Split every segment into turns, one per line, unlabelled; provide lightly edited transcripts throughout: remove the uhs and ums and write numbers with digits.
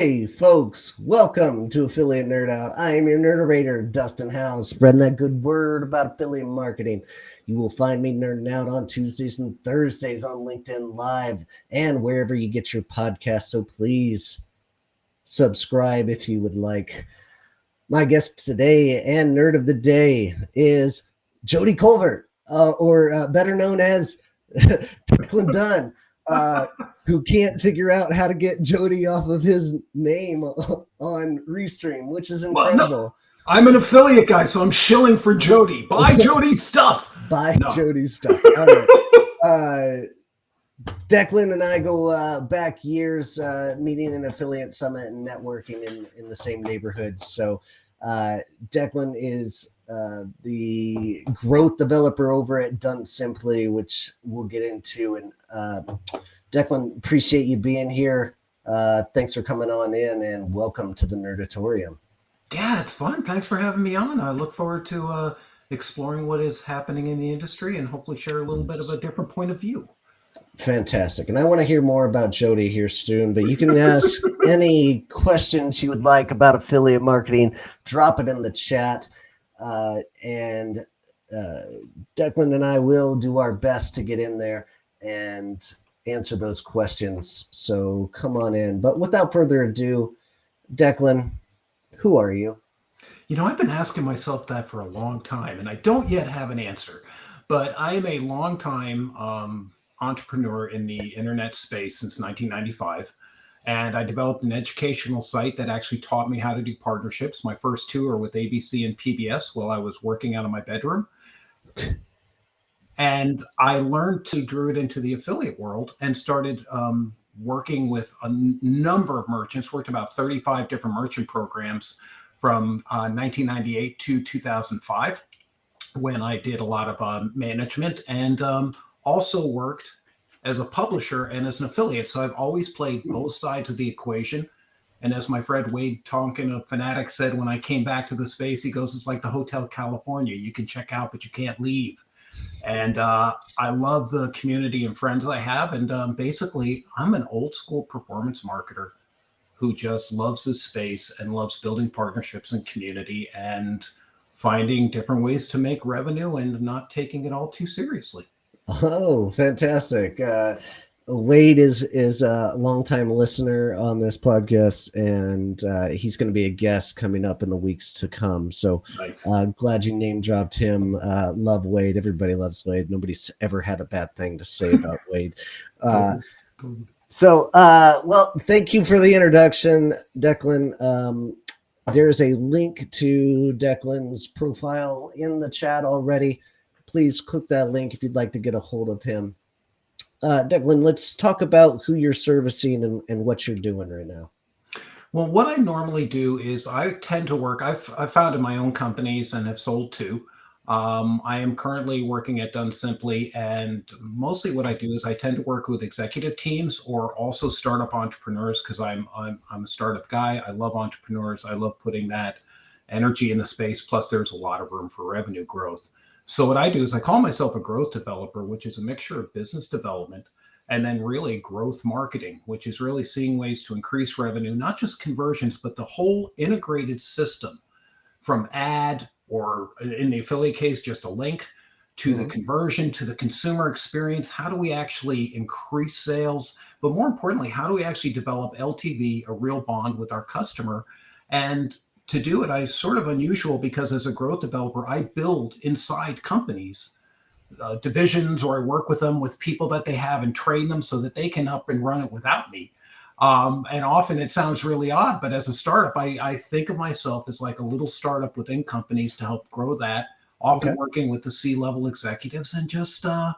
Hey folks, welcome to Affiliate Nerd Out. I am your nerderator, Dustin House, spreading that good word about affiliate marketing. You will find me nerding out on Tuesdays and Thursdays on LinkedIn Live and wherever you get your podcasts. So please subscribe if you would like. My guest today and nerd of the day is Jody Colbert, or better known as Declan Dunn. Who can't figure out how to get Jody off of his name on Restream, which is
Well, no,
incredible.
I'm an affiliate guy, so I'm shilling for Jody. Buy Jody's stuff.
Buy
No.
Jody's stuff. All right. Declan and I go back years, meeting an affiliate summit and networking in the same neighborhoods. So Declan is the growth developer over at Done Simply, which we'll get into. And Declan, appreciate you being here. Thanks for coming on in, and welcome to the Nerdatorium.
Yeah, it's fun. Thanks for having me on. I look forward to exploring what is happening in the industry and hopefully share a little bit of a different point of view.
Fantastic. And I want to hear more about Jody here soon, but you can ask any questions you would like about affiliate marketing, drop it in the chat. And Declan and I will do our best to get in there and answer those questions. So come on in. But without further ado, Declan, who are you?
You know, I've been asking myself that for a long time, and I don't yet have an answer. But I am a longtime entrepreneur in the internet space since 1995. And I developed an educational site that actually taught me how to do partnerships. My first two are with ABC and PBS while I was working out of my bedroom. And I learned to drew it into the affiliate world and started working with a number of merchants, worked about 35 different merchant programs from 1998 to 2005, when I did a lot of management and also worked as a publisher and as an affiliate. So I've always played both sides of the equation. And as my friend Wade Tonkin of Fanatic said, when I came back to the space, he goes, it's like the Hotel California. You can check out, but you can't leave. And I love the community and friends I have. And basically, I'm an old school performance marketer who just loves this space and loves building partnerships and community and finding different ways to make revenue and not taking it all too seriously.
Oh, fantastic. Wade is a longtime listener on this podcast, and he's going to be a guest coming up in the weeks to come. So
Nice.
Glad you name dropped him. Love Wade. Everybody loves Wade. Nobody's ever had a bad thing to say about Wade. Well, thank you for the introduction, Declan. There's a link to Declan's profile in the chat already. Please click that link if you'd like to get a hold of him. Declan, let's talk about who you're servicing and what you're doing right now.
Well, what I normally do is I tend to work, I've founded my own companies and have sold two. I am currently working at Done Simply, and mostly what I do is I tend to work with executive teams or also startup entrepreneurs because I'm a startup guy. I love entrepreneurs. I love putting that energy in the space. Plus, there's a lot of room for revenue growth. So what I do is I call myself a growth developer, which is a mixture of business development and then really growth marketing, which is really seeing ways to increase revenue, not just conversions, but the whole integrated system from ad or in the affiliate case, just a link to the conversion to the consumer experience. How do we actually increase sales? But more importantly, how do we actually develop LTV, a real bond with our customer? And to do it, I'm sort of unusual because as a growth developer, I build inside companies, divisions, or I work with them with people that they have and train them so that they can up and run it without me. And often it sounds really odd, but as a startup, I think of myself as like a little startup within companies to help grow that, often working with the C-level executives and just, I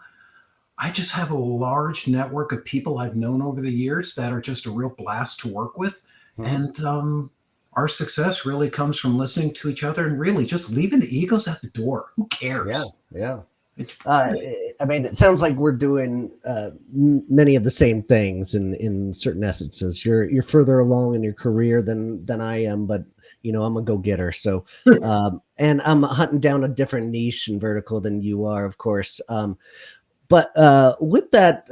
just have a large network of people I've known over the years that are just a real blast to work with. And our success really comes from listening to each other and really just leaving the egos at the door. Who cares?
Yeah. I mean, it sounds like we're doing many of the same things in certain essences. You're further along in your career than I am, but I'm a go-getter. So, and I'm hunting down a different niche and vertical than you are, of course. But with that,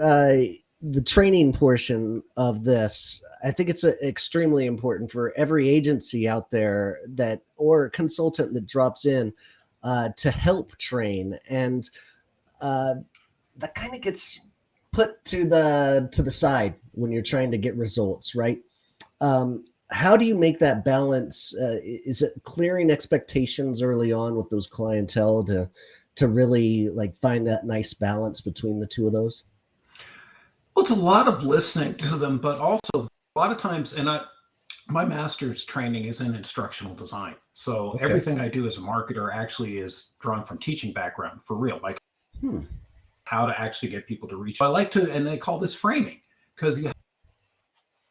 the training portion of this, I think it's extremely important for every agency out there that or consultant that drops in to help train, and uh, that kind of gets put to the side when you're trying to get results, right? How do you make that balance? Is it clearing expectations early on with those clientele to really like find that nice balance between the two of those?
Well, it's a lot of listening to them, but also a lot of times, my master's training is in instructional design. So
Okay.
everything I do as a marketer actually is drawn from teaching background for real, like
Hmm.
how to actually get people to reach. I like to, and they call this framing because you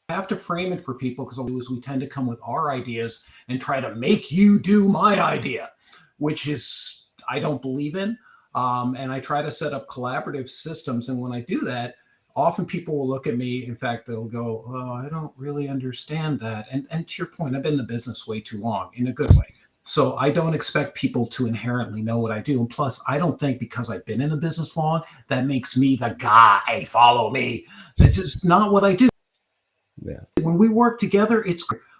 have to frame it for people because we tend to come with our ideas and try to make you do my idea, which is I don't believe in. And I try to set up collaborative systems. And when I do that, often people will look at me. In fact, they'll go, "Oh, I don't really understand that." And to your point, I've been in the business way too long in a good way. So I don't expect people to inherently know what I do. And plus, I don't think because I've been in the business long, that makes me the guy. Follow me. That's just not what I do.
Yeah.
When we work together,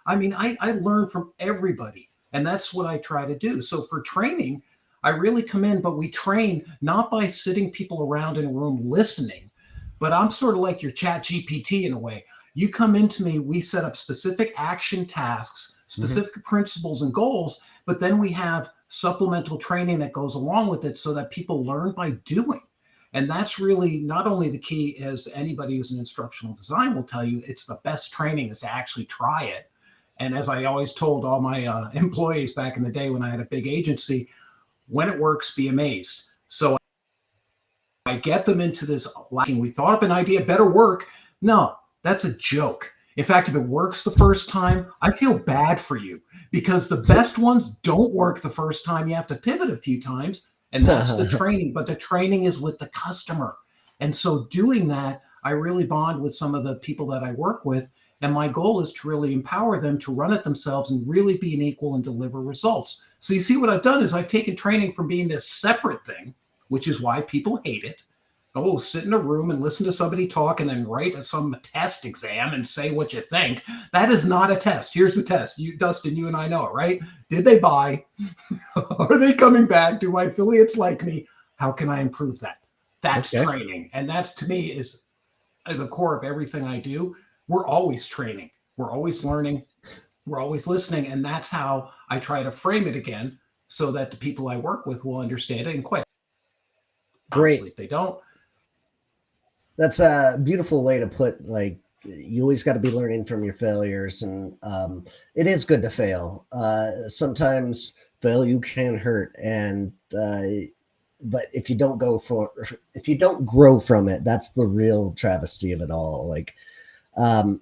I mean, I learn from everybody. And that's what I try to do. So for training, I really come in, but we train not by sitting people around in a room listening, but I'm sort of like your chat GPT in a way. You come into me, we set up specific action tasks,
Hmm.
specific principles and goals, but then we have supplemental training that goes along with it so that people learn by doing. And that's really not only the key, as anybody who's in instructional design will tell you, it's the best training is to actually try it. And as I always told all my employees back in the day when I had a big agency, when it works, be amazed. So I get them into this lacking. We thought up an idea, better work. No, that's a joke. In fact, if it works the first time, I feel bad for you because the best ones don't work the first time. You have to pivot a few times, and that's the training. But the training is with the customer. And so doing that, I really bond with some of the people that I work with. And my goal is to really empower them to run it themselves and really be an equal and deliver results. So you see what I've done is I've taken training from being this separate thing, which is why people hate it. Oh, sit in a room and listen to somebody talk and then write some test exam and say what you think. That is not a test. Here's the test. You, Dustin, you and I know it, right? Did they buy? Are they coming back? Do my affiliates like me? How can I improve that? That's
Okay.
training. And that's to me is at the core of everything I do. We're always training. We're always learning. We're always listening. And that's how I try to frame it again so that the people I work with will understand it. And quite
Great.
honestly, if they don't,
That's a beautiful way to put like you always got to be learning from your failures, and it is good to fail. Sometimes fail you can hurt, and but if you don't grow from it, that's the real travesty of it all. Like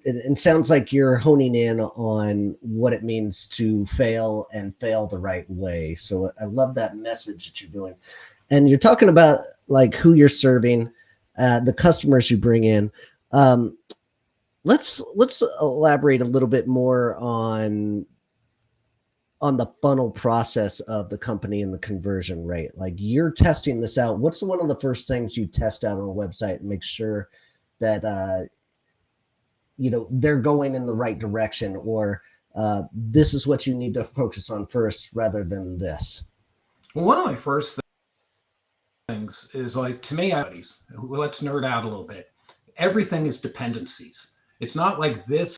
it sounds like you're honing in on what it means to fail and fail the right way. So I love that message that you're doing, and you're talking about like who you're serving, the customers you bring in. Um, let's elaborate a little bit more on the funnel process of the company and the conversion rate. Like you're testing this out. What's one of the first things you test out on a website and make sure that they're going in the right direction, or this is what you need to focus on first rather than this?
well, one of my first things is like to me, let's nerd out a little bit. Everything is dependencies. It's not like this,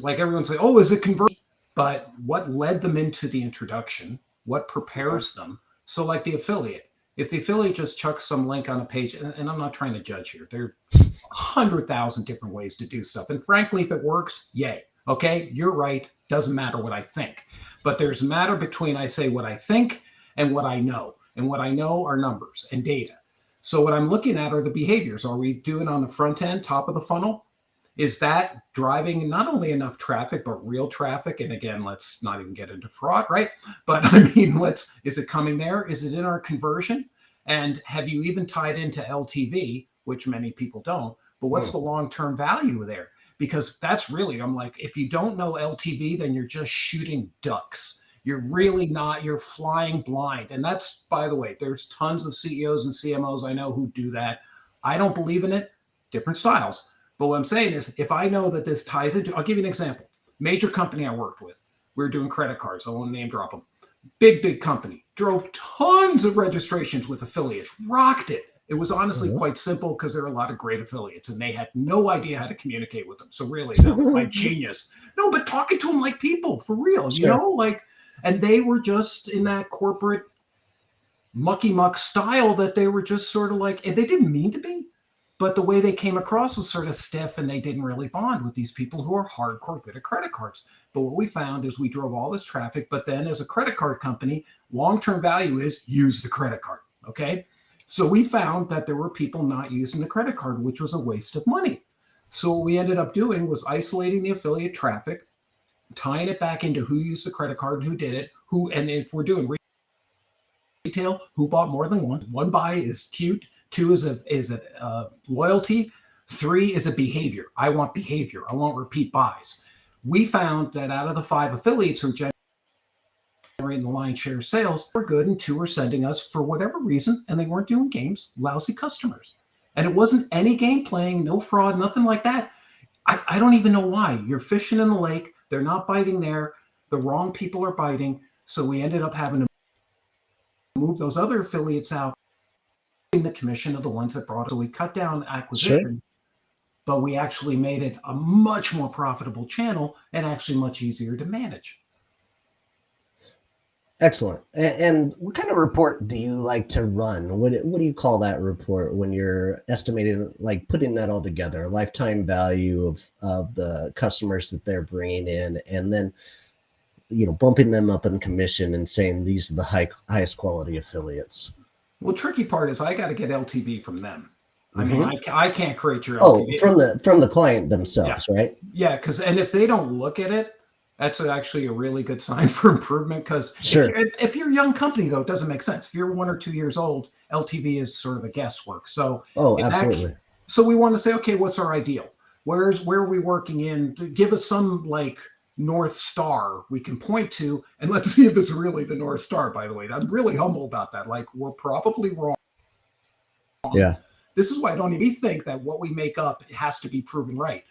like everyone's like, oh, is it conversion? But what led them into the introduction? What
Yeah.
prepares them? So, like the affiliate, if the affiliate just chucks some link on a page, and I'm not trying to judge here, there are 100,000 different ways to do stuff. And frankly, if it works, yay. Okay, you're right. Doesn't matter what I think. But there's a matter between I say what I think and what I know. And what I know are numbers and data. So what I'm looking at are the behaviors. Are we doing on the front end, top of the funnel? Is that driving not only enough traffic, but real traffic? And again, let's not even get into fraud, right? But I mean, is it coming there? Is it in our conversion? And have you even tied into LTV, which many people don't? But what's
Hmm.
the long term value there? Because that's really, I'm like, if you don't know LTV, then you're just shooting ducks. You're really not, you're flying blind. And that's, by the way, there's tons of CEOs and CMOs I know who do that. I don't believe in it. different styles. But what I'm saying is, if I know that this ties into, I'll give you an example. Major company I worked with, we were doing credit cards. I won't name drop them. Big company, drove tons of registrations with affiliates, rocked it. It was honestly quite simple because there are a lot of great affiliates and they had no idea how to communicate with them. So really, that was my genius. No, but talking to them like people, for real, like, and they were just in that corporate mucky muck style that they were just sort of like, and they didn't mean to be, but the way they came across was sort of stiff and they didn't really bond with these people who are hardcore good at credit cards. But what we found is we drove all this traffic, but then as a credit card company, long-term value is use the credit card, okay? So we found that there were people not using the credit card, which was a waste of money. So what we ended up doing was isolating the affiliate traffic, tying it back into who used the credit card and who did it, and if we're doing retail, who bought more than one. One buy is cute. Two is a loyalty. Three is a behavior. I want behavior. I want repeat buys. We found that out of the 5 affiliates who are generating the lion's share of sales, were good, and 2 were sending us for whatever reason, and they weren't doing games, lousy customers. And it wasn't any game playing, no fraud, nothing like that. I don't even know why. You're fishing in the lake. They're not biting there. The wrong people are biting. So we ended up having to move those other affiliates out, the commission of the ones that brought us. So we cut down acquisition, but we actually made it a much more profitable channel and actually much easier to manage.
Excellent. And what kind of report do you like to run? What do you call that report when you're estimating, like putting that all together, lifetime value of the customers that they're bringing in, and then, bumping them up in commission and saying these are the highest quality affiliates?
Well, tricky part is I got to get LTV from them. I mean, I can't create your LTV.
From the client themselves, right?
Yeah, and if they don't look at it, that's actually a really good sign for improvement. Because if you're a young company, though, it doesn't make sense. If you're 1 or 2 years old, LTV is sort of a guesswork. So
absolutely.
So we want to say, okay, what's our ideal? Where are we working in? Give us some like North Star we can point to, and let's see if it's really the North Star. By the way, I'm really humble about that. Like, we're probably wrong.
Yeah.
This is why I don't even think that what we make up has to be proven right.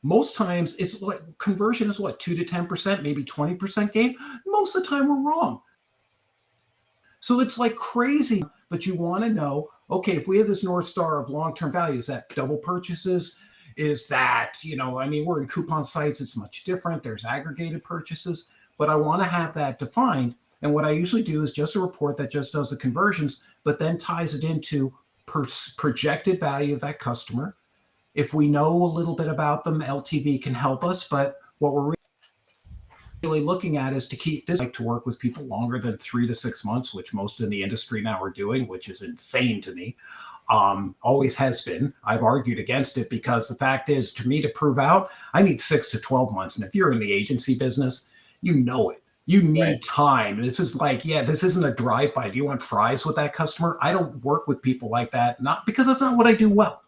Most times it's like conversion is 2 to 10%, maybe 20% gain. Most of the time we're wrong. So it's like crazy, but you want to know, okay, if we have this North Star of long-term value, is that double purchases? Is that, we're in coupon sites, it's much different. There's aggregated purchases, but I want to have that defined. And what I usually do is just a report that just does the conversions, but then ties it into projected value of that customer. If we know a little bit about them, LTV can help us, but what we're really looking at is to keep this, to work with people longer than 3 to 6 months, which most in the industry now are doing, which is insane to me. Always has been. I've argued against it because the fact is, to me, to prove out, I need 6 to 12 months. And if you're in the agency business, you know it. You need time. This is like, this isn't a drive-by. Do you want fries with that customer? I don't work with people like that, not because that's not what I do well.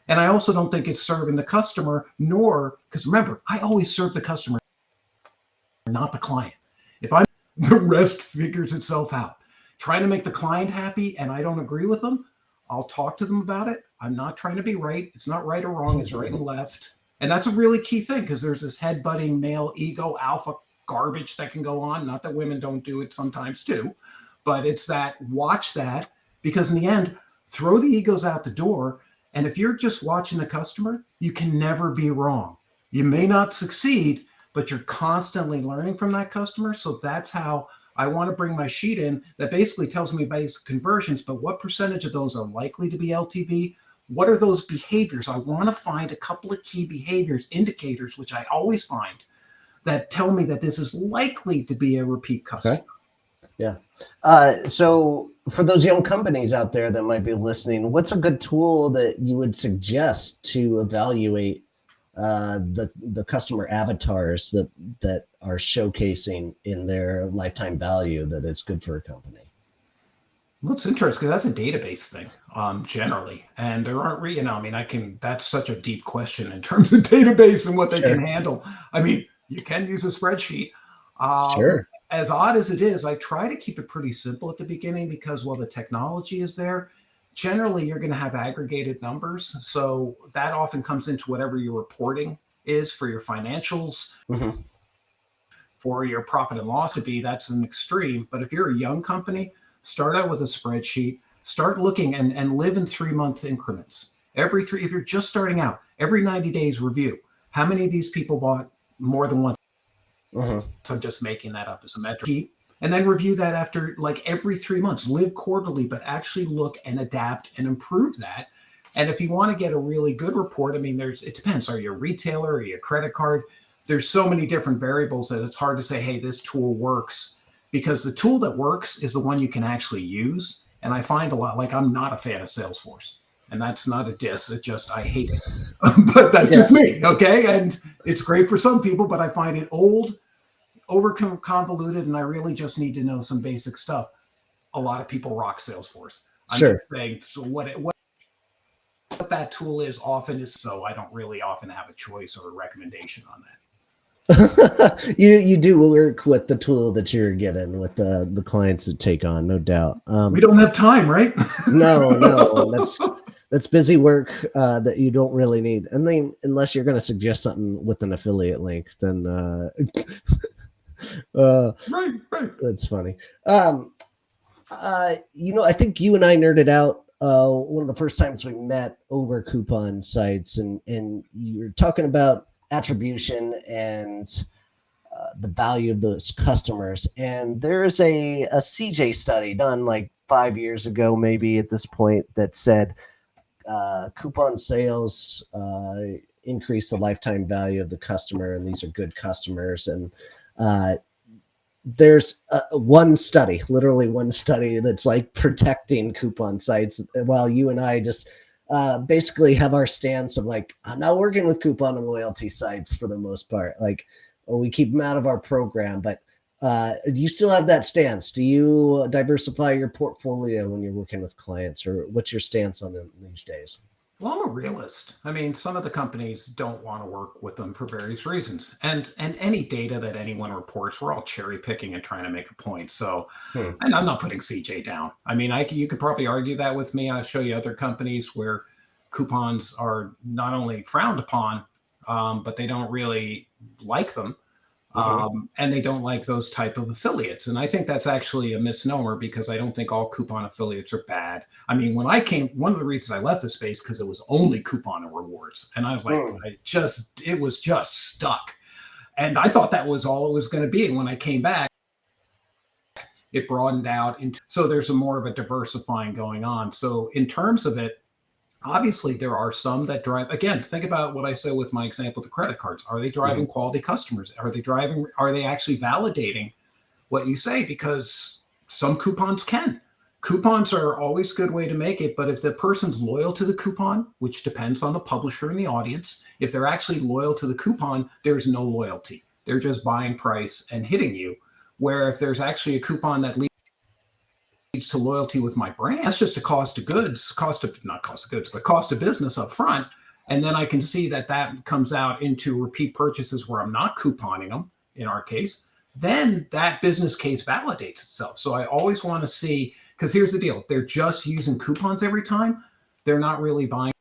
And I also don't think it's serving the customer, nor, because remember, I always serve the customer, not the client. If the rest figures itself out. Trying to make the client happy and I don't agree with them, I'll talk to them about it. I'm not trying to be right. It's not right or wrong. It's right and left. And that's a really key thing because there's this headbutting male ego alpha garbage that can go on. Not that women don't do it sometimes too, but it's that, watch that, because in the end, throw the egos out the door. And if you're just watching the customer, you can never be wrong. You may not succeed, but you're constantly learning from that customer. So that's how I want to bring my sheet in that basically tells me basic conversions, but what percentage of those are likely to be LTV? What are those behaviors? I want to find a couple of key behaviors, indicators, which I always find that tell me that this is likely to be a repeat customer.
Okay. Yeah. So for those young companies out there that might be listening, what's a good tool that you would suggest to evaluate the customer avatars that are showcasing in their lifetime value that is good for a company?
Well, it's interesting because that's a database thing, generally, and there aren't, that's such a deep question in terms of database and what they can handle. I mean, you can use a spreadsheet.
Sure.
As odd as it is, I try to keep it pretty simple at the beginning because while the technology is there, generally you're going to have aggregated numbers. So that often comes into whatever your reporting is for your financials,
Mm-hmm.
for your profit and loss to be. That's an extreme. But if you're a young company, start out with a spreadsheet, start looking and live in 3 month increments. Every three, if you're just starting out, every 90 days review. How many of these people bought more than once?
Mm-hmm.
I'm just making that up as a metric. And then review that after like every 3 months. Live quarterly, but actually look and adapt and improve that. And if you want to get a really good report, I mean, it depends. Are you a retailer? Are you a credit card? There's so many different variables that it's hard to say, hey, this tool works, because the tool that works is the one you can actually use. And I find a lot, like I'm not a fan of Salesforce. And that's not a diss. It's just, I hate it. But that's
Yeah.
just me. Okay. And it's great for some people, but I find it old, over convoluted, and I really just need to know some basic stuff. A lot of people rock Salesforce. I'm
Sure.
just saying, so what that tool is often is, so I don't really often have a choice or a recommendation on that.
You do work with the tool that you're given with the clients that take on, no doubt.
We don't have time, right?
No, that's busy work that you don't really need. And then unless you're going to suggest something with an affiliate link, then
Right.
that's funny. I think you and I nerded out one of the first times we met over coupon sites, and you're talking about attribution and the value of those customers. And there's a CJ study done like 5 years ago, maybe at this point, that said coupon sales increase the lifetime value of the customer, and these are good customers. And uh, there's one study, literally one study, that's like protecting coupon sites, while you and I just basically have our stance of like, I'm not working with coupon and loyalty sites for the most part. Like, we keep them out of our program, but do you still have that stance? Do you diversify your portfolio when you're working with clients, or what's your stance on them these days?
Well, I'm a realist. I mean, some of the companies don't want to work with them for various reasons. And any data that anyone reports, we're all cherry picking and trying to make a point. So,
Hmm.
and I'm not putting CJ down. I mean, you could probably argue that with me. I'll show you other companies where coupons are not only frowned upon, but they don't really like them.
Mm-hmm.
And they don't like those type of affiliates. And I think that's actually a misnomer, because I don't think all coupon affiliates are bad. I mean, when I came, one of the reasons I left the space, because it was only coupon and rewards. And I was like,
Hmm.
it was just stuck. And I thought that was all it was going to be. And when I came back, it broadened out into, so there's a more of a diversifying going on. So in terms of it, obviously there are some that drive, again, think about what I said with my example, the credit cards. Are they driving
Mm-hmm.
quality customers? Are they actually validating what you say? Because some coupons can. Coupons are always a good way to make it, but if the person's loyal to the coupon, which depends on the publisher and the audience, if they're actually loyal to the coupon, there's no loyalty. They're just buying price and hitting you. Where if there's actually a coupon that leads to loyalty with my brand, that's just a cost of goods, not cost of goods, but cost of business up front. And then I can see that that comes out into repeat purchases where I'm not couponing them, in our case. Then that business case validates itself. So I always want to see, because here's the deal, they're just using coupons every time. They're not really buying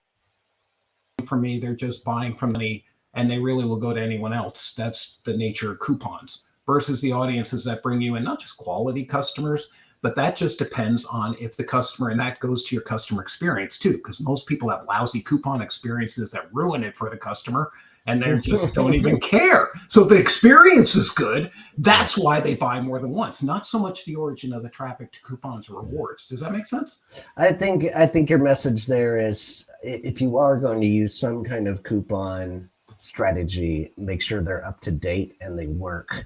from me. They're just buying from me, and they really will go to anyone else. That's the nature of coupons versus the audiences that bring you in, not just quality customers, but that just depends on if the customer, and that goes to your customer experience too, because most people have lousy coupon experiences that ruin it for the customer, and they just don't even care. So if the experience is good,
Yeah.
that's why they buy more than once, not so much the origin of the traffic to coupons or rewards. Does that make sense?
I think your message there is, if you are going to use some kind of coupon strategy, make sure they're up to date and they work.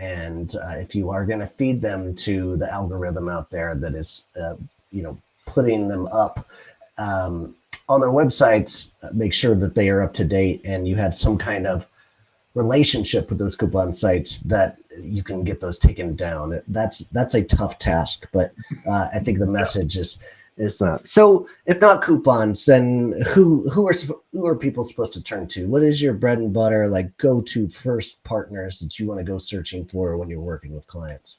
And if you are going to feed them to the algorithm out there that is, putting them up on their websites, make sure that they are up to date and you have some kind of relationship with those coupon sites that you can get those taken down. That's a tough task, but I think the message is not. So if not coupons, then who are people supposed to turn to? What is your bread and butter, like go to first partners that you want to go searching for when you're working with clients?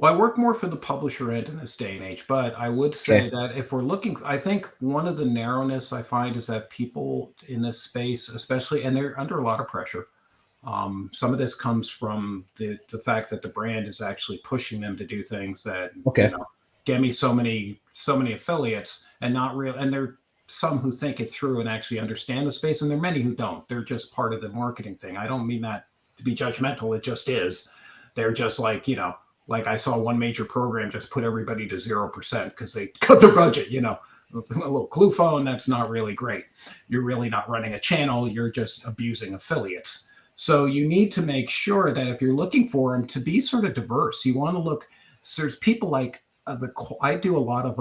Well, I work more for the publisher end in this day and age, but I would say
Okay.
that if we're looking, I think one of the narrowness I find is that people in this space, especially, and they're under a lot of pressure. Some of this comes from the fact that the brand is actually pushing them to do things that,
Okay.
get me so many affiliates, and not real. And there are some who think it through and actually understand the space, and there are many who don't. They're just part of the marketing thing. I don't mean that to be judgmental. It just is. They're just like, like I saw one major program just put everybody to 0% because they cut their budget. A little clue phone, that's not really great. You're really not running a channel. You're just abusing affiliates. So you need to make sure that if you're looking for them to be sort of diverse, you want to look. So there's people like I do a lot of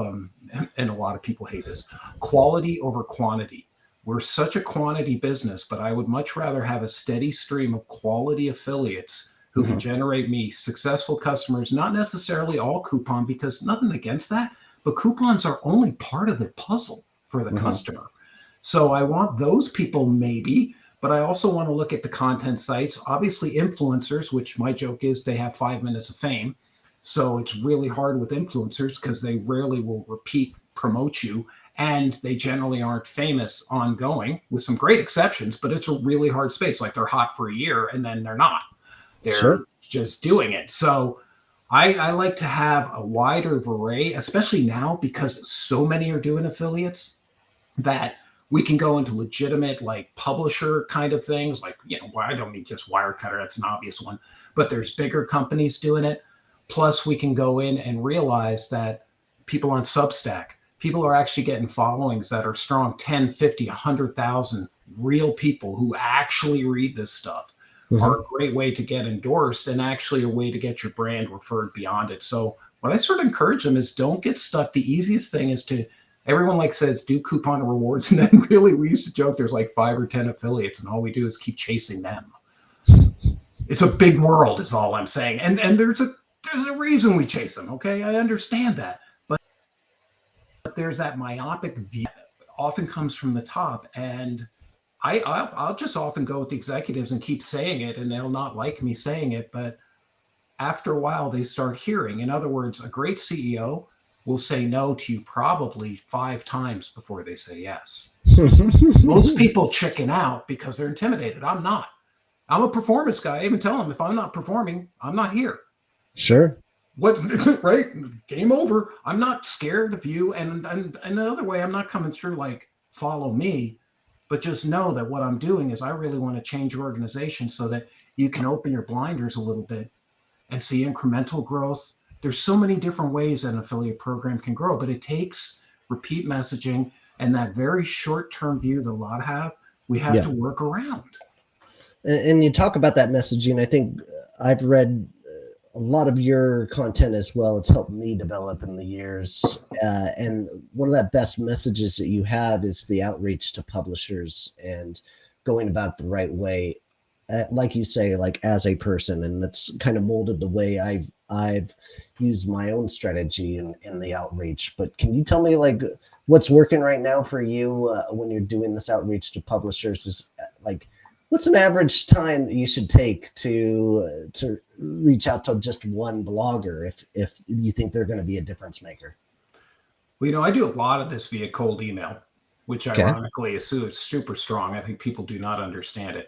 and a lot of people hate this, quality over quantity. We're such a quantity business, but I would much rather have a steady stream of quality affiliates who can
Hmm.
generate me successful customers, not necessarily all coupon, because nothing against that, but coupons are only part of the puzzle for the
Hmm.
customer. So I want those people maybe, but I also want to look at the content sites. Obviously, influencers, which my joke is they have 5 minutes of fame. So it's really hard with influencers because they rarely will repeat promote you, and they generally aren't famous ongoing, with some great exceptions, but it's a really hard space. Like they're hot for a year and then they're not. They're
Sure.
just doing it. So I like to have a wider array, especially now because so many are doing affiliates, that we can go into legitimate like publisher kind of things. Like, I don't mean just Wirecutter, that's an obvious one, but there's bigger companies doing it. Plus we can go in and realize that people on Substack, people are actually getting followings that are strong, 10, 50, 100,000 real people who actually read this stuff, are
Hmm.
a great way to get endorsed, and actually a way to get your brand referred beyond it. So what I sort of encourage them is, don't get stuck. The easiest thing is to, everyone like says, do coupon rewards. And then really we used to joke there's like 5 or 10 affiliates and all we do is keep chasing them. It's a big world is all I'm saying. And there's a reason we chase them. Okay. I understand that. But there's that myopic view that often comes from the top. And I'll just often go with the executives and keep saying it, and they'll not like me saying it, but after a while they start hearing. In other words, a great CEO will say no to you probably 5 times before they say yes. Most people chicken out because they're intimidated. I'm not. I'm a performance guy. I even tell them, if I'm not performing, I'm not here.
Sure.
What right? Game over. I'm not scared of you. And another way, I'm not coming through like follow me, but just know that what I'm doing is I really want to change your organization so that you can open your blinders a little bit and see incremental growth. There's so many different ways that an affiliate program can grow, but it takes repeat messaging and that very short-term view that a lot have, we have
Yeah.
to work around.
And you talk about that messaging. I think I've read a lot of your content as well. It's helped me develop in the years. And one of the best messages that you have is the outreach to publishers and going about it the right way. Like you say, like as a person, and that's kind of molded the way I've used my own strategy in the outreach. But can you tell me like what's working right now for you when you're doing this outreach to publishers? Is like what's an average time that you should take to reach out to just one blogger if you think they're going to be a difference maker?
Well, I do a lot of this via cold email, which
Okay.
ironically is super strong. I think people do not understand it,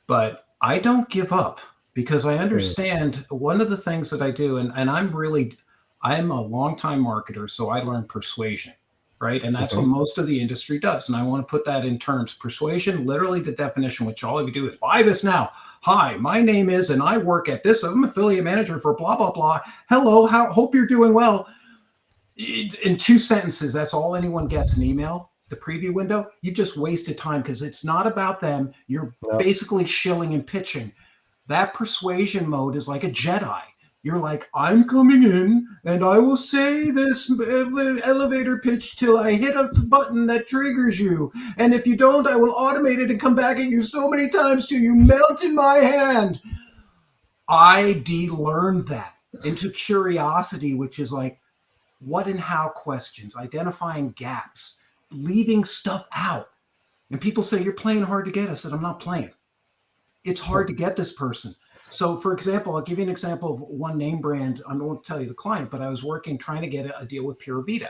but I don't give up because I
Mm.
understand one of the things that I do, and I'm a longtime marketer, so I learned persuasion, right? And that's what
Mhm.
most of the industry does. And I want to put that in terms. Persuasion, literally the definition, which all of you do is buy this now. Hi, my name is, and I work at this. I'm affiliate manager for blah, blah, blah. Hello, hope you're doing well. In 2 sentences, that's all anyone gets an email, the preview window. You've just wasted time because it's not about them. You're
Well,
basically shilling and pitching. That persuasion mode is like a Jedi. You're like, I'm coming in and I will say this elevator pitch till I hit a button that triggers you. And if you don't, I will automate it and come back at you so many times till you melt in my hand. I de-learned that into curiosity, which is like, what and how questions, identifying gaps, leaving stuff out. And people say, you're playing hard to get. I said, I'm not playing. It's hard to get this person. So, for example, I'll give you an example of one name brand. I won't tell you the client, but I was working trying to get a deal with Pure Vita,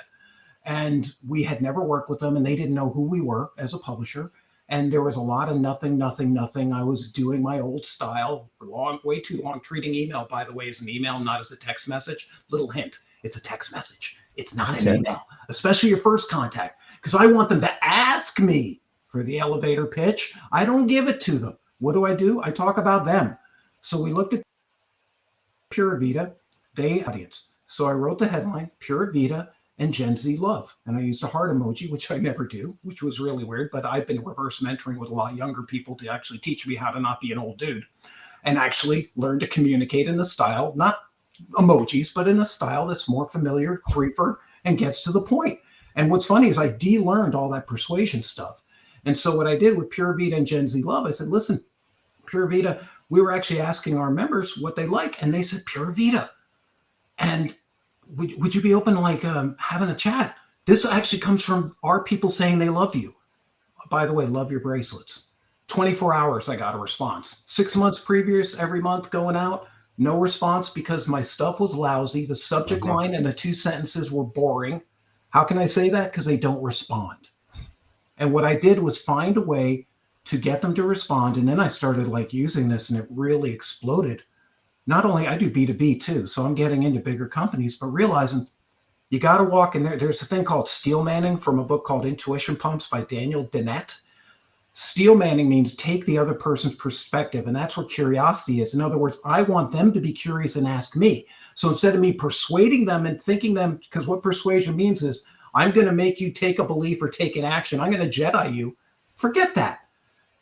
and we had never worked with them, and they didn't know who we were as a publisher. And there was a lot of nothing, nothing, nothing. I was doing my old style, long, way too long, treating email, by the way, as an email, not as a text message. Little hint, it's a text message. It's not an
Okay.
email, especially your first contact, because I want them to ask me for the elevator pitch. I don't give it to them. What do? I talk about them. So we looked at Pure Vita, they audience. So I wrote the headline, Pure Vita and Gen Z love. And I used a heart emoji, which I never do, which was really weird. But I've been reverse mentoring with a lot younger people to actually teach me how to not be an old dude and actually learn to communicate in the style, not emojis, but in a style that's more familiar, briefer, and gets to the point. And what's funny is I de-learned all that persuasion stuff. And so what I did with Pure Vita and Gen Z love, I said, listen, Pure Vita, we were actually asking our members what they like, and they said Pure Vita. And would you be open to like having a chat? This actually comes from our people saying they love you. By the way, love your bracelets. 24 hours, I got a response. 6 months previous, every month going out, no response because my stuff was lousy. The subject
Uh-huh.
line and the two sentences were boring. How can I say that? Because they don't respond. And what I did was find a way to get them to respond. And then I started like using this and it really exploded. Not only I do B2B too, so I'm getting into bigger companies, but realizing you got to walk in there. There's a thing called steel manning from a book called Intuition Pumps by Daniel Dennett. Steel manning means take the other person's perspective, and that's what curiosity is. In other words, I want them to be curious and ask me. So instead of me persuading them and thinking them, because what persuasion means is I'm going to make you take a belief or take an action, I'm going to Jedi you. Forget that.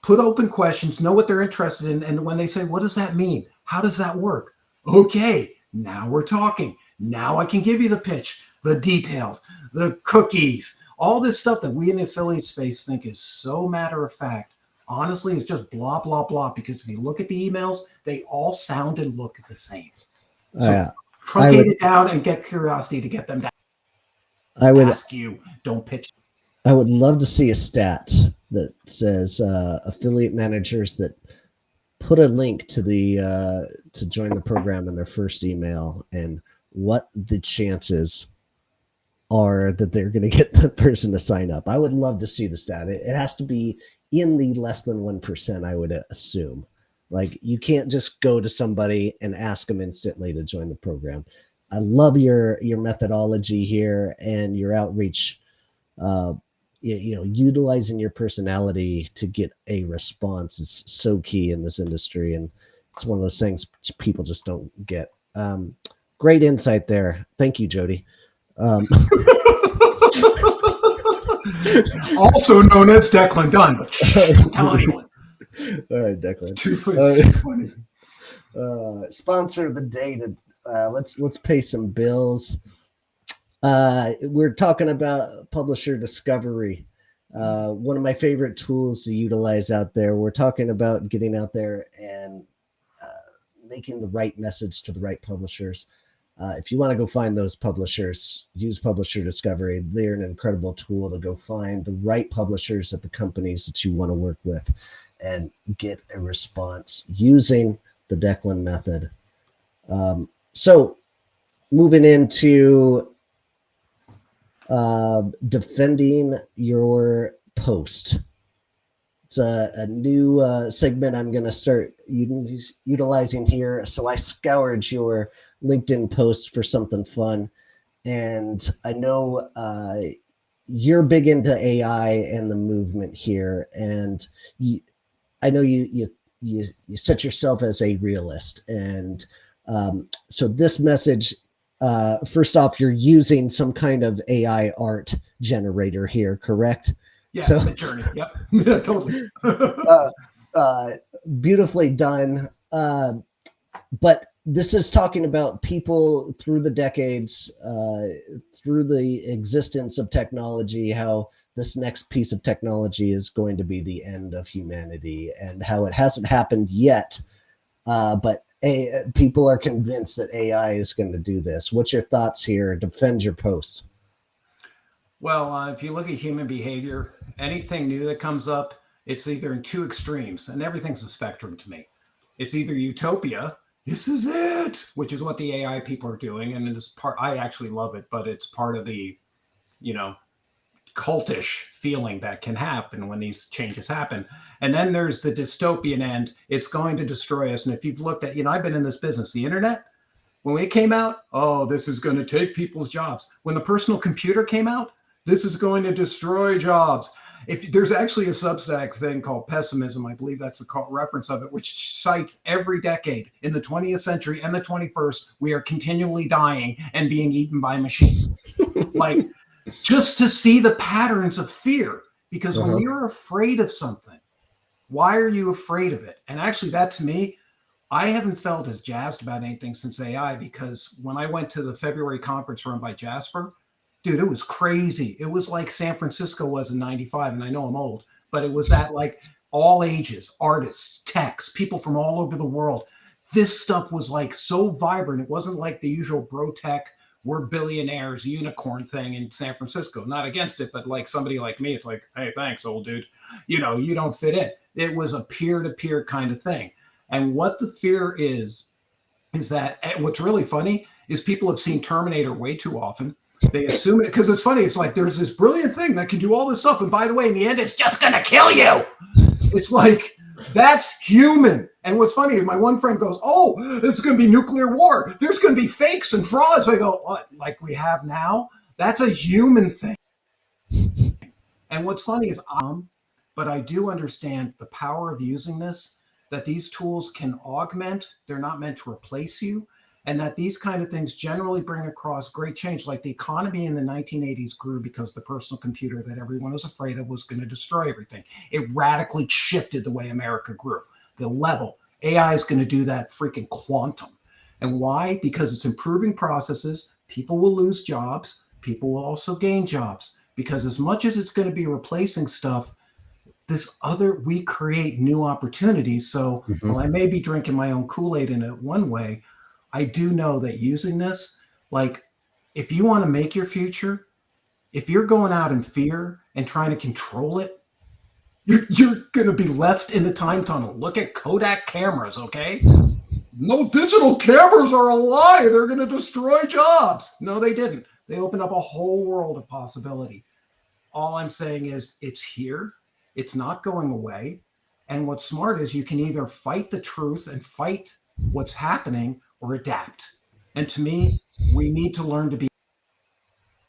Put open questions, know what they're interested in, and when they say, what does that mean? How does that work? Okay, now we're talking. Now I can give you the pitch, the details, the cookies, all this stuff that we in the affiliate space think is so matter of fact. Honestly, it's just blah, blah, blah. Because if you look at the emails, they all sound and look the same. So
Yeah, I
truncate
would,
it down and get curiosity to get them to
I would,
ask you. Don't pitch.
I would love to see a stat that says affiliate managers that put a link to the to join the program in their first email and what the chances are that they're going to get the person to sign up. I would love to see the stat. It has to be in the less than 1%, I would assume. Like you can't just go to somebody and ask them instantly to join the program. I love your methodology here and your outreach. Uh, utilizing your personality to get a response is so key in this industry, and it's one of those things people just don't get. Great insight there. Thank you, Jody. Um,
Also known as Declan Dunn, but don't tell anyone.
All right,
It's
Declan.
too funny.
Sponsor of the day to let's pay some bills. We're talking about publisher discovery. One of my favorite tools to utilize out there. We're talking about getting out there and making the right message to the right publishers. If you want to go find those publishers, use Publisher Discovery. They're an incredible tool to go find the right publishers at the companies that you want to work with and get a response using the Declan method. So, moving into defending your post. It's a new segment I'm going to start utilizing here. So I scoured your LinkedIn post for something fun. And I know you're big into AI and the movement here. And you, I know you set yourself as a realist. And so this message, first off, you're using some kind of AI art generator here, correct?
Yeah,
So
Midjourney. Yep. Yeah, totally.
uh, uh, beautifully done. But this is talking about people through the decades, through the existence of technology, how this next piece of technology is going to be the end of humanity and how it hasn't happened yet. But people are convinced that AI is going to do this. What's your thoughts here? Defend your posts.
Well, if you look at human behavior, anything new that comes up, it's either in two extremes, and everything's a spectrum to me. It's either utopia, this is it, which is what the AI people are doing, and it is part. I actually love it, but it's part of the, you know, cultish feeling that can happen when these changes happen. And then there's the dystopian end. It's going to destroy us. And if you've looked at, I've been in this business, the internet, when it came out, oh, this is going to take people's jobs. When the personal computer came out, this is going to destroy jobs. If there's actually a Substack thing called Pessimism, I believe that's the reference of it, which cites every decade in the 20th century and the 21st, we are continually dying and being eaten by machines. Like, just to see the patterns of fear, because when you're afraid of something, why are you afraid of it? And actually, that to me, I haven't felt as jazzed about anything since AI, because when I went to the February conference run by Jasper, dude, it was crazy. It was like San Francisco was in 95. And I know I'm old, but it was that, like, all ages, artists, techs, people from all over the world. This stuff was like so vibrant. It wasn't like the usual bro tech, we're billionaires unicorn thing in San Francisco. Not against it, but like somebody like me, it's like, hey, thanks, old dude. You don't fit in. It was a peer-to-peer kind of thing. And what the fear is that what's really funny is people have seen Terminator way too often. They assume it, because it's funny. It's like, there's this brilliant thing that can do all this stuff. And by the way, in the end, it's just going to kill you. It's like, that's human. And what's funny is my one friend goes, oh, it's going to be nuclear war. There's going to be fakes and frauds. I go, what? Like we have now? That's a human thing. And what's funny is, but I do understand the power of using this, that these tools can augment. They're not meant to replace you. And that these kind of things generally bring across great change. Like the economy in the 1980s grew because the personal computer that everyone was afraid of was going to destroy everything. It radically shifted the way America grew. The level. AI is going to do that freaking quantum. And why? Because it's improving processes. People will lose jobs. People will also gain jobs. Because as much as it's going to be replacing stuff, we create new opportunities. So while I may be drinking my own Kool-Aid in it one way, I do know that using this, like, if you want to make your future, if you're going out in fear and trying to control it, you're going to be left in the time tunnel. Look at Kodak cameras, okay? No, digital cameras are a lie. They're going to destroy jobs. No, they didn't. They opened up a whole world of possibility. All I'm saying is it's here. It's not going away. And what's smart is you can either fight the truth and fight what's happening or adapt. And to me, we need to learn to be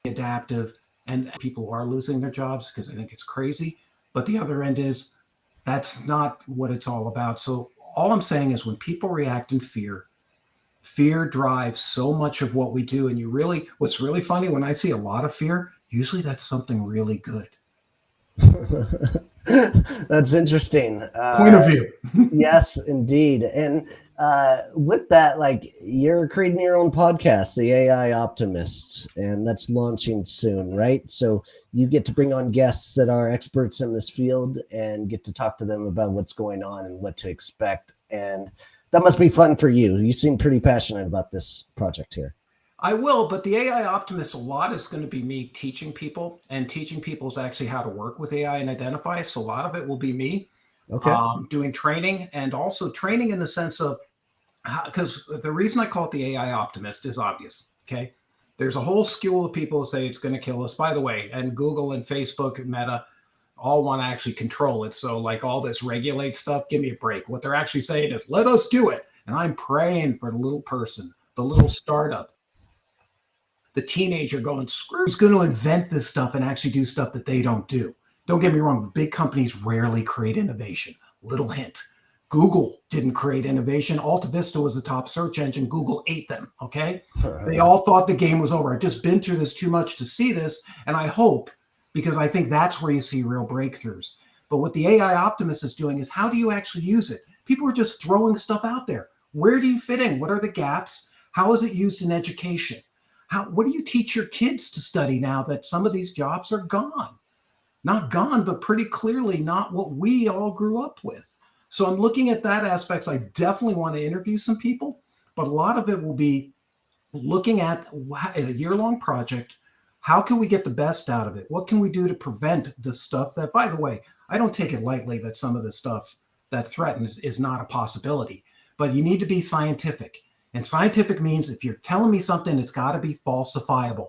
adaptive. And people are losing their jobs because I think it's crazy. But the other end is that's not what it's all about. So all I'm saying is when people react in fear, fear drives so much of what we do. And what's really funny, when I see a lot of fear, usually that's something really good.
That's interesting.
Point of view.
Yes, indeed. And with that, like, you're creating your own podcast, the AI Optimists, and that's launching soon, right? So you get to bring on guests that are experts in this field and get to talk to them about what's going on and what to expect. And that must be fun for you. You seem pretty passionate about this project here.
I will, but the AI Optimist, a lot is going to be me teaching people, and teaching people is actually how to work with AI and identify. So a lot of it will be me doing training, and also training in the sense of, because the reason I call it the AI Optimist is obvious. Okay. There's a whole school of people who say it's going to kill us, by the way, and Google and Facebook and Meta all want to actually control it. So like all this regulate stuff, give me a break. What they're actually saying is, let us do it. And I'm praying for the little person, the little startup, the teenager going, screw, who's going to invent this stuff and actually do stuff that they don't do. Don't get me wrong, big companies rarely create innovation. Little hint. Google didn't create innovation. Alta Vista was the top search engine. Google ate them, okay? They all thought the game was over. I've just been through this too much to see this, and I hope, because I think that's where you see real breakthroughs. But what the AI Optimist is doing is, how do you actually use it? People are just throwing stuff out there. Where do you fit in? What are the gaps? How is it used in education? What do you teach your kids to study now that some of these jobs are gone? Not gone, but pretty clearly not what we all grew up with. So I'm looking at that aspects. I definitely want to interview some people, but a lot of it will be looking at a year-long project. How can we get the best out of it? What can we do to prevent the stuff that, by the way, I don't take it lightly that some of the stuff that threatens is not a possibility. but you need to be scientific. And scientific means if you're telling me something, it's got to be falsifiable.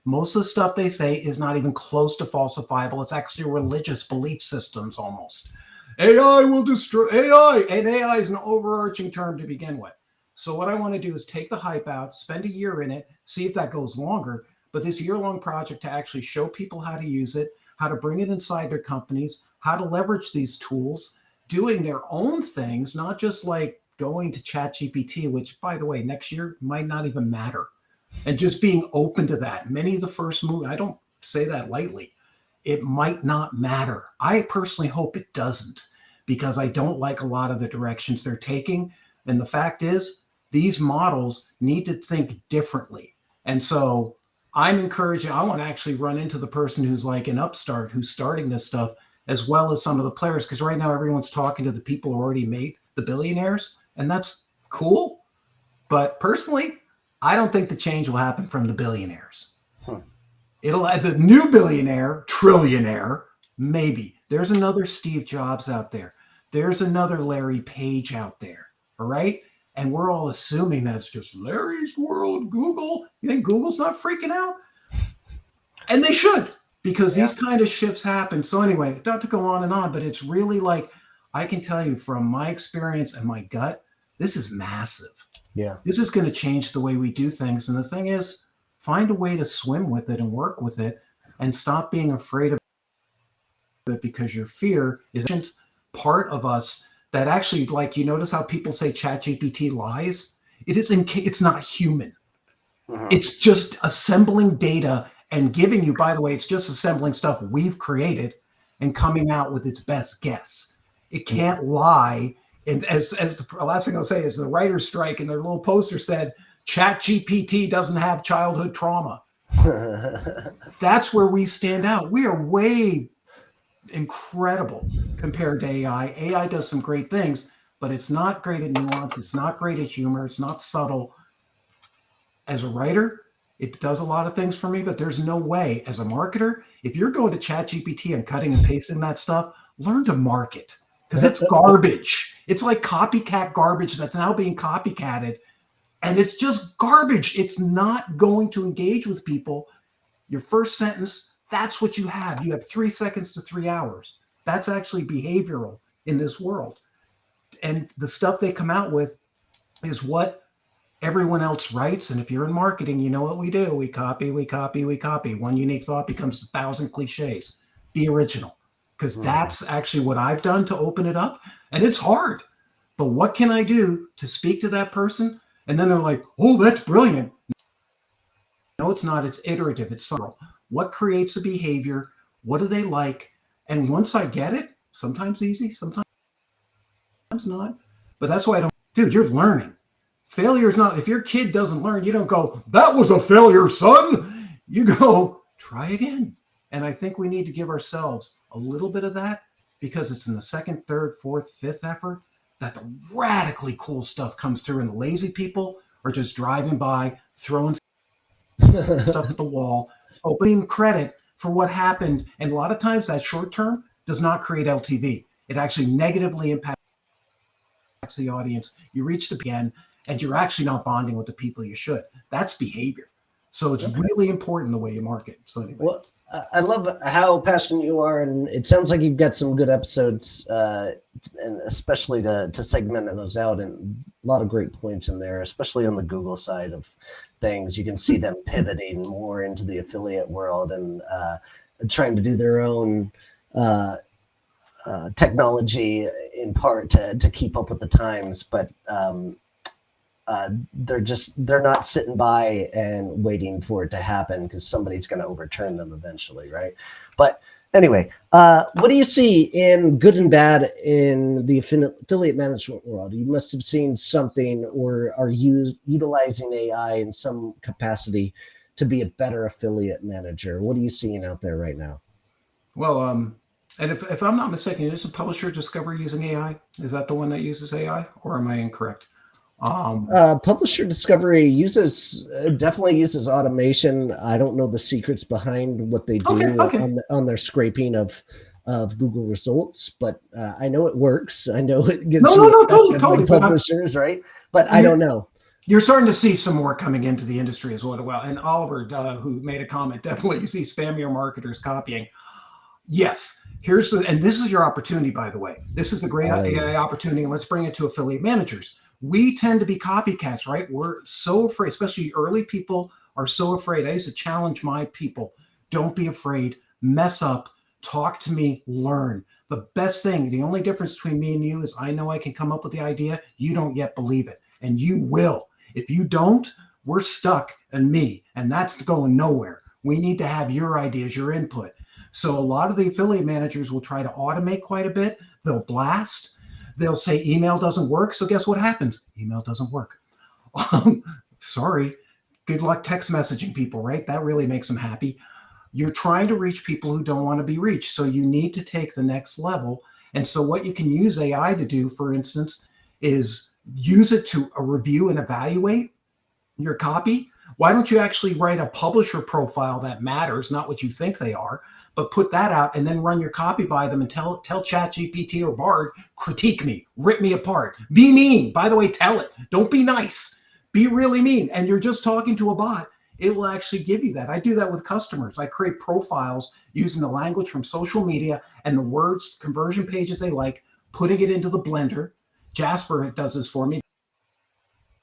Most of the stuff they say is not even close to falsifiable. It's actually religious belief systems almost. AI will destroy AI, and AI is an overarching term to begin with. So what I want to do is take the hype out, spend a year in it, see if that goes longer. But this year-long project to actually show people how to use it, how to bring it inside their companies, how to leverage these tools, doing their own things, not just like going to ChatGPT, which, by the way, next year might not even matter. And just being open to that. Many of the first move, I don't say that lightly, it might not matter. I personally hope it doesn't, because I don't like a lot of the directions they're taking. And the fact is, these models need to think differently. And so I'm encouraging, I want to actually run into the person who's like an upstart who's starting this stuff, as well as some of the players, because right now everyone's talking to the people who already made the billionaires, and that's cool. But personally, I don't think the change will happen from the billionaires. It'll the new billionaire, trillionaire, maybe. There's another Steve Jobs out there. There's another Larry Page out there. All right. And we're all assuming that it's just Larry's world, Google. You think Google's not freaking out? And they should, because these kind of shifts happen. So anyway, not to go on and on, but it's really like, I can tell you from my experience and my gut, this is massive.
Yeah.
This is going to change the way we do things. And the thing is, find a way to swim with it and work with it, and stop being afraid of it, because your fear is part of us that actually, like, you notice how people say ChatGPT lies? It's not human. It's just assembling data and giving you, by the way, it's just assembling stuff we've created and coming out with its best guess. It can't lie. And as the last thing I'll say is the writer's strike, and their little poster said, ChatGPT doesn't have childhood trauma. That's where we stand out. We are way incredible compared to AI. AI does some great things, but it's not great at nuance. It's not great at humor. It's not subtle. As a writer, it does a lot of things for me, but there's no way. As a marketer, if you're going to ChatGPT and cutting and pasting that stuff, learn to market, because it's garbage. It's like copycat garbage that's now being copycatted. And it's just garbage. It's not going to engage with people. Your first sentence, that's what you have. You have 3 seconds to 3 hours. That's actually behavioral in this world. And the stuff they come out with is what everyone else writes. And if you're in marketing, you know what we do. We copy, we copy, we copy. One unique thought becomes 1,000 cliches. Be original, because that's actually what I've done to open it up. And it's hard. But what can I do to speak to that person? And then they're like, oh, that's brilliant. No, it's not. It's iterative. It's subtle. What creates a behavior? What do they like? And once I get it, sometimes easy, sometimes not. But that's why I don't, dude, you're learning. Failure is not, if your kid doesn't learn, you don't go, that was a failure, son. You go, try again. And I think we need to give ourselves a little bit of that, because it's in the second, third, fourth, fifth effort that the radically cool stuff comes through, and the lazy people are just driving by, throwing stuff at the wall, opening credit for what happened. And a lot of times that short term does not create LTV. It actually negatively impacts the audience. You reach the end, and you're actually not bonding with the people you should. That's behavior. So it's really important the way you market. So anyway.
Well, I love how passionate you are, and it sounds like you've got some good episodes, and especially to segment those out, and a lot of great points in there, especially on the Google side of things. You can see them pivoting more into the affiliate world and trying to do their own technology in part to keep up with the times, but they're not sitting by and waiting for it to happen, because somebody's going to overturn them eventually, right? But anyway, what do you see in good and bad in the affiliate management world? You must have seen something, or are you utilizing AI in some capacity to be a better affiliate manager? What are you seeing out there right now?
Well, and if I'm not mistaken, is a publisher Discover using AI? Is that the one that uses AI, or am I incorrect?
Publisher Discovery definitely uses automation. I don't know the secrets behind what they do
Okay.
on their scraping of of Google results, but I know it works. I know it
No,
gets
no,
you
no, totally,
like
totally. But
publishers, right? But I
you're,
don't know.
you're starting to see some more coming into the industry as well. And Oliver, who made a comment, definitely you see spammier marketers copying. Yes, and this is your opportunity, by the way. This is the great AI opportunity, and let's bring it to affiliate managers. We tend to be copycats, right? We're so afraid, especially early people are so afraid. I used to challenge my people. Don't be afraid, mess up, talk to me, learn. The best thing, the only difference between me and you is I know I can come up with the idea. You don't yet believe it, and you will. If you don't, we're stuck in me, and that's going nowhere. We need to have your ideas, your input. So a lot of the affiliate managers will try to automate quite a bit. They'll blast. They'll say email doesn't work. So guess what happens? Email doesn't work. Sorry. Good luck text messaging people, right? That really makes them happy. You're trying to reach people who don't want to be reached. So you need to take the next level. And so what you can use AI to do, for instance, is use it to review and evaluate your copy. Why don't you actually write a publisher profile that matters, not what you think they are, but put that out and then run your copy by them and tell ChatGPT or Bard, critique me, rip me apart, be mean. By the way, tell it. Don't be nice. Be really mean. And you're just talking to a bot. It will actually give you that. I do that with customers. I create profiles using the language from social media and the words, conversion pages they like, putting it into the blender. Jasper does this for me.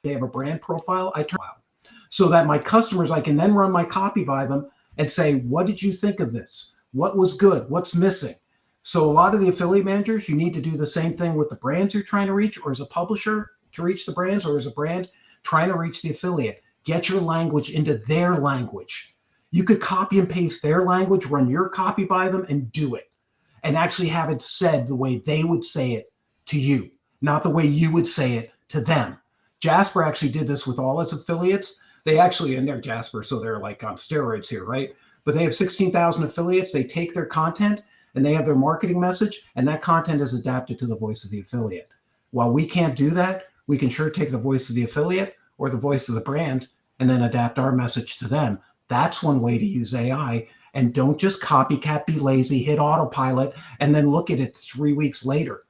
They have a brand profile. I turn out so that my customers, I can then run my copy by them and say, what did you think of this? What was good? What's missing? So a lot of the affiliate managers, you need to do the same thing with the brands you're trying to reach, or as a publisher to reach the brands, or as a brand trying to reach the affiliate. Get your language into their language. You could copy and paste their language, run your copy by them, and do it. And actually have it said the way they would say it to you, not the way you would say it to them. Jasper actually did this with all its affiliates. They actually, and they're Jasper, so they're like on steroids here, right? But they have 16,000 affiliates. They take their content and they have their marketing message, and that content is adapted to the voice of the affiliate. While we can't do that, we can sure take the voice of the affiliate or the voice of the brand and then adapt our message to them. That's one way to use AI. And don't just copycat, be lazy, hit autopilot, and then look at it 3 weeks later.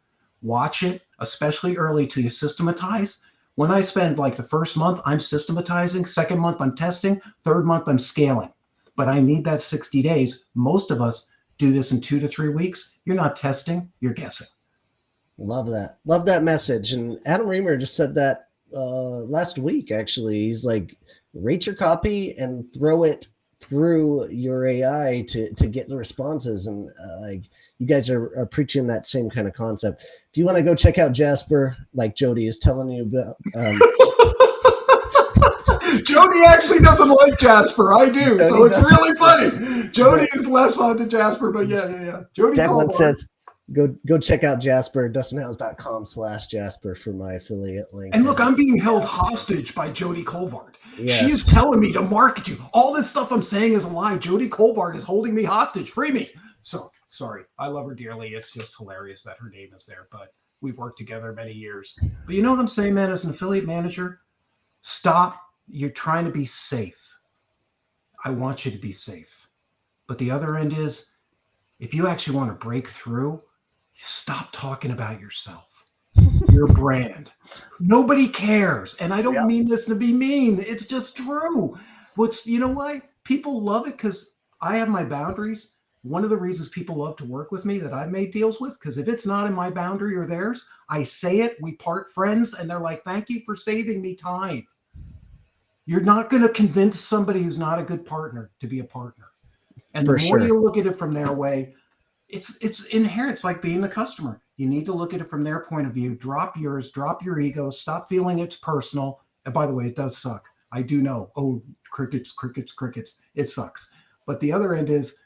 Watch it, especially early, till you systematize. When I spend like the first month, I'm systematizing. Second month, I'm testing. Third month, I'm scaling. But I need that 60 days. Most of us do this in 2 to 3 weeks. You're not testing, you're guessing.
Love that. Love that message. And Adam Reamer just said that last week, actually. He's like, rate your copy and throw it through your AI to get the responses. And like you guys are preaching that same kind of concept. If you want to go check out Jasper, like Jody is telling you about.
Jody actually doesn't like Jasper. I do. So it's really funny. Jody is less on to Jasper, but yeah. Jody
Declan says, go check out Jasper, dustinhouse.com/Jasper for my affiliate link.
And look, I'm being held hostage by Jody Colvard.
Yes.
She is telling me to market you. All this stuff I'm saying is a lie. Jody Colvard is holding me hostage. Free me. So sorry. I love her dearly. It's just hilarious that her name is there, but we've worked together many years. But you know what I'm saying, man? As an affiliate manager, stop. You're trying to be safe. I want you to be safe. But the other end is, if you actually want to break through, stop talking about yourself, your brand. Nobody cares. And I don't mean this to be mean. It's just true. You know why? People love it because I have my boundaries. One of the reasons people love to work with me that I've made deals with, because if it's not in my boundary or theirs, I say it, we part friends, and they're like, thank you for saving me time. You're not going to convince somebody who's not a good partner to be a partner. And the more you look at it from their way, it's inherent. It's like being the customer. You need to look at it from their point of view. Drop yours, drop your ego, stop feeling it's personal. And by the way, it does suck. I do know. Oh, crickets. It sucks. But the other end is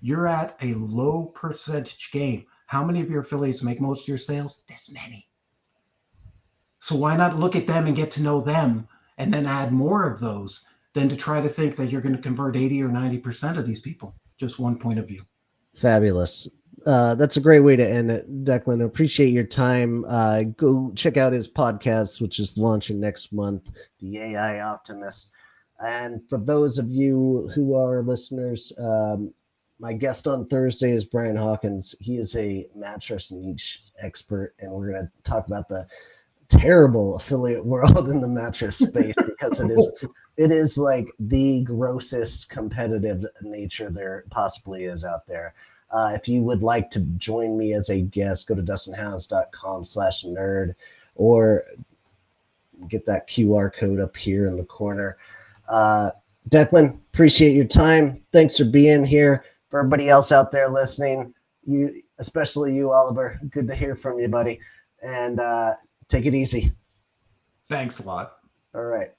you're at a low percentage game. How many of your affiliates make most of your sales? This many. So why not look at them and get to know them and then add more of those than to try to think that you're going to convert 80 or 90% of these people? Just one point of view.
Fabulous. That's a great way to end it, Declan. Appreciate your time. Go check out his podcast, which is launching next month, The AI Optimist. And for those of you who are listeners, My guest on Thursday is Brian Hawkins. He is a mattress niche expert, and we're going to talk about the terrible affiliate world in the mattress space because it is like the grossest competitive nature there possibly is out there. If you would like to join me as a guest, go to dustinhounds.com/nerd or get that QR code up here in the corner. Uh, Declan, appreciate your time. Thanks for being here. For everybody else out there listening, you, especially you, Oliver, good to hear from you, buddy. And take it easy.
Thanks a lot.
All right.